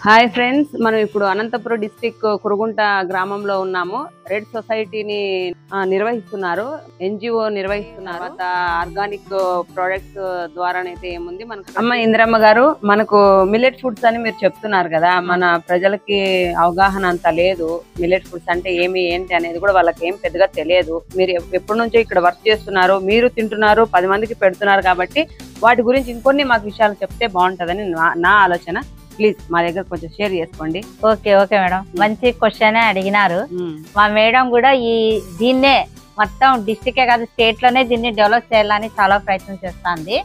Hi friends, మనం ఇప్పుడు Anantapuram district Kurugunta గ్రామంలో ఉన్నాము. రెడ్ సొసైటీని నిర్వహిస్తున్నారు, ఎన్జిఓ నిర్వహిస్తున్నారు. ఆర్గానిక్ ప్రొడక్ట్స్ ద్వారానైతే ఏముంది మనకు. అమ్మ ఇంద్రమ్మ గారు, మనకు మిల్లెట్ ఫుడ్స్ అని మీరు చెప్తున్నారు కదా, మన ప్రజలకి అవగాహన అంత లేదు. మిల్లెట్ ఫుడ్స్ అంటే ఏమి ఏంటి అనేది కూడా వాళ్ళకి ఏం పెద్దగా తెలియదు. మీరు ఎప్పటి నుంచో ఇక్కడ వర్క్ చేస్తున్నారు, మీరు తింటున్నారు, 10 మందికి పెడుతున్నారు కాబట్టి వాటి గురించి ఇంకొన్ని మాకు విషయాలు చెప్తే బాగుంటుందని నా ఆలోచన. ప్లీజ్ మా దగ్గర కొంచెం షేర్ చేసుకోండి. ఓకే మేడం, మంచి క్వశ్చన్ అడిగినారు. మా మేడం కూడా దీన్నే మొత్తం డిస్ట్రిక్టే కాదు, స్టేట్ లోనే దీన్ని డెవలప్ చేయాలని చాలా ప్రయత్నం చేస్తుంది.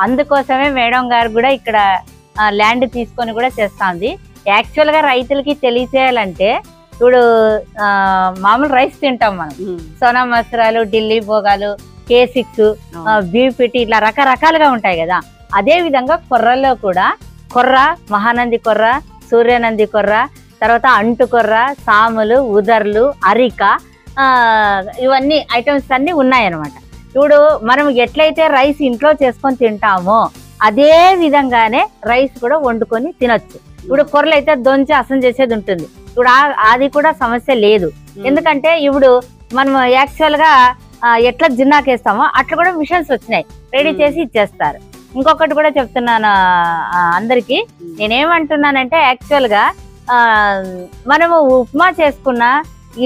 అందుకోసమే మేడం గారు కూడా ఇక్కడ ల్యాండ్ తీసుకొని కూడా చేస్తుంది. యాక్చువల్ గా రైతులకి తెలియచేయాలంటే, ఇప్పుడు మామూలు రైస్ తింటాం మనం, సోనా మసూరాలు, ఢిల్లీ భోగాలు, K6, బీపీటీ, ఇట్లా రకరకాలుగా ఉంటాయి కదా. అదే విధంగా కొర్రల్లో కూడా కొర్ర, మహానంది కొర్ర, సూర్యనంది కొర్ర, తర్వాత అంటు కొర్ర, సాములు, ఉదర్లు, అరిక, ఇవన్నీ ఐటమ్స్ అన్ని ఉన్నాయన్నమాట. ఇప్పుడు మనం ఎట్లయితే రైస్ ఇంట్లో చేసుకొని తింటామో అదే విధంగానే రైస్ కూడా వండుకొని తినొచ్చు. ఇప్పుడు కొర్రలు అయితే దొంచి అసం చేసేది ఉంటుంది. ఇప్పుడు అది కూడా సమస్య లేదు. ఎందుకంటే ఇప్పుడు మనం యాక్చువల్ గా ఎట్లా జిన్నాకేస్తామో అట్లా కూడా మిషన్స్ వచ్చినాయి, రెడీ చేసి ఇచ్చేస్తారు. ఇంకొకటి కూడా చెప్తున్నాను అందరికి, నేనేమంటున్నానంటే, యాక్చువల్ గా మనము ఉప్మా చేసుకున్నా,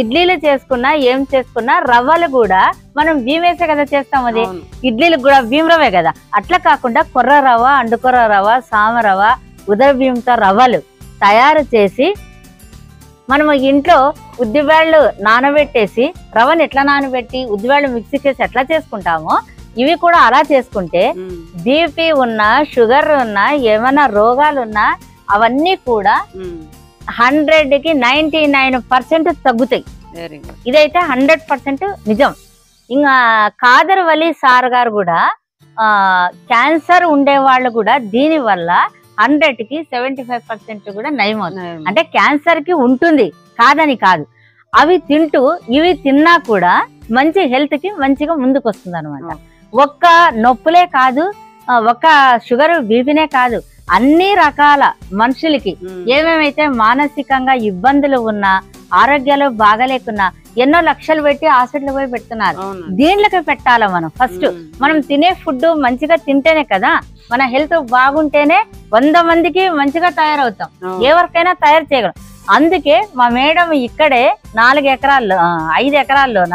ఇడ్లీలు చేసుకున్నా, ఏం చేసుకున్నా రవ్వలు కూడా మనం భీమేసే కదా చేస్తాం. అది ఇడ్లీలకు కూడా భీమ్ రవ్వే కదా. అట్లా కాకుండా కొర్ర రవ్వ, అండుకొర్ర రవ్వ, సామ రవ్వ, ఉదర భీంతో రవ్వలు తయారు చేసి మనము ఇంట్లో ఉద్దిబ్యాళ్ళు నానబెట్టేసి, రవ్వను ఎట్లా నానబెట్టి ఉద్దిబ్యాళ్ళు మిక్సీ చేసి ఎట్లా చేసుకుంటామో ఇవి కూడా అలా చేసుకుంటే బీపీ ఉన్నా, షుగర్ ఉన్నా, ఏమైనా రోగాలు ఉన్నా అవన్నీ కూడా 100కి 99% తగ్గుతాయి. ఇదైతే 100% నిజం. ఇంకా కాదర్ వలి సార్ గారు కూడా క్యాన్సర్ ఉండే వాళ్ళు కూడా దీని వల్ల 100కి 75% కూడా నయమవుతుంది. అంటే క్యాన్సర్ కి ఉంటుంది కాదని కాదు, అవి తింటూ ఇవి తిన్నా కూడా మంచి హెల్త్ కి మంచిగా ముందుకు వస్తుంది అనమాట. ఒక్క నొప్పులే కాదు, ఒక్క షుగర్ బీపీనే కాదు, అన్ని రకాల మనుషులకి ఏమేమైతే మానసికంగా ఇబ్బందులు ఉన్నా, ఆరోగ్యాలు బాగలేకున్నా ఎన్నో లక్షలు పెట్టి హాస్పిటల్ పోయి పెడుతున్నారు. దీంట్లోకి పెట్టాలా మనం. ఫస్ట్ మనం తినే ఫుడ్ మంచిగా తింటేనే కదా, మన హెల్త్ బాగుంటేనే 100 మందికి మంచిగా తయారవుతాం, ఎవరికైనా తయారు చేయగలం. అందుకే మా మేడం ఇక్కడే 4 ఎకరాల్లో 5 ఎకరాల్లోన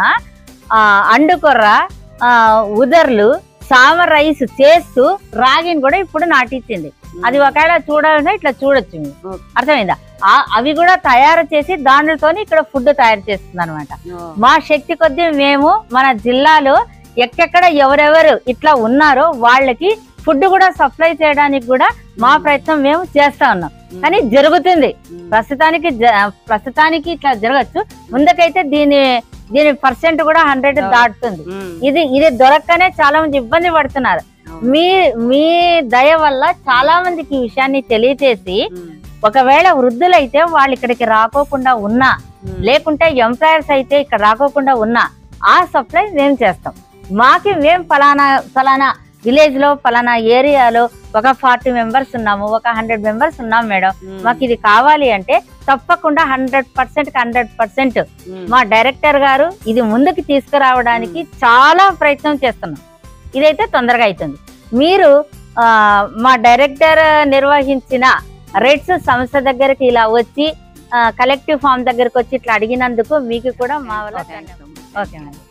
అండుకొర్ర, ఉదర్లు, సామ రైస్ చేస్తూ రాగిని కూడా ఇప్పుడు నాటించింది. అది ఒకవేళ చూడాలంటే ఇట్లా చూడొచ్చు, అర్థమైందా? అవి కూడా తయారు చేసి దాంట్లతో ఇక్కడ ఫుడ్ తయారు చేస్తుంది అనమాట. మా శక్తి కొద్దీ మేము మన జిల్లాలో ఎక్కడెక్కడ ఎవరెవరు ఇట్లా ఉన్నారో వాళ్ళకి ఫుడ్ కూడా సప్లై చేయడానికి కూడా మా ప్రయత్నం మేము చేస్తా ఉన్నాం. కానీ జరుగుతుంది, ప్రస్తుతానికి ఇట్లా జరగచ్చు. ముందుకైతే దీని పర్సెంట్ కూడా 100 దాటుతుంది. ఇది దొరకనే చాలా మంది ఇబ్బంది పడుతున్నారు. మీ దయ వల్ల చాలా మందికి ఈ విషయాన్ని తెలియచేసి, ఒకవేళ వృద్ధులైతే వాళ్ళు ఇక్కడికి రాకోకుండా ఉన్నా, లేకుంటే ఎంప్లాయర్స్ అయితే ఇక్కడ రాకోకుండా ఉన్నా, ఆ సప్లై మేము చేస్తాం. మేము ఫలానా విలేజ్ లో, ఫలానా ఏరియాలో ఒక 40 మెంబర్స్ ఉన్నాము, ఒక 100 మెంబర్స్ ఉన్నాం మేడం, మాకు ఇది కావాలి అంటే తప్పకుండా 100% మా డైరెక్టర్ గారు ఇది ముందుకు తీసుకురావడానికి చాలా ప్రయత్నం చేస్తున్నాం. ఇదైతే తొందరగా అవుతుంది. మీరు మా డైరెక్టర్ నిర్వహించిన రెడ్స్ సంస్థ దగ్గరికి ఇలా వచ్చి, కలెక్టివ్ ఫామ్ దగ్గరకు వచ్చి ఇట్లా అడిగినందుకు మీకు కూడా మా వల్ల ఓకే మేడం.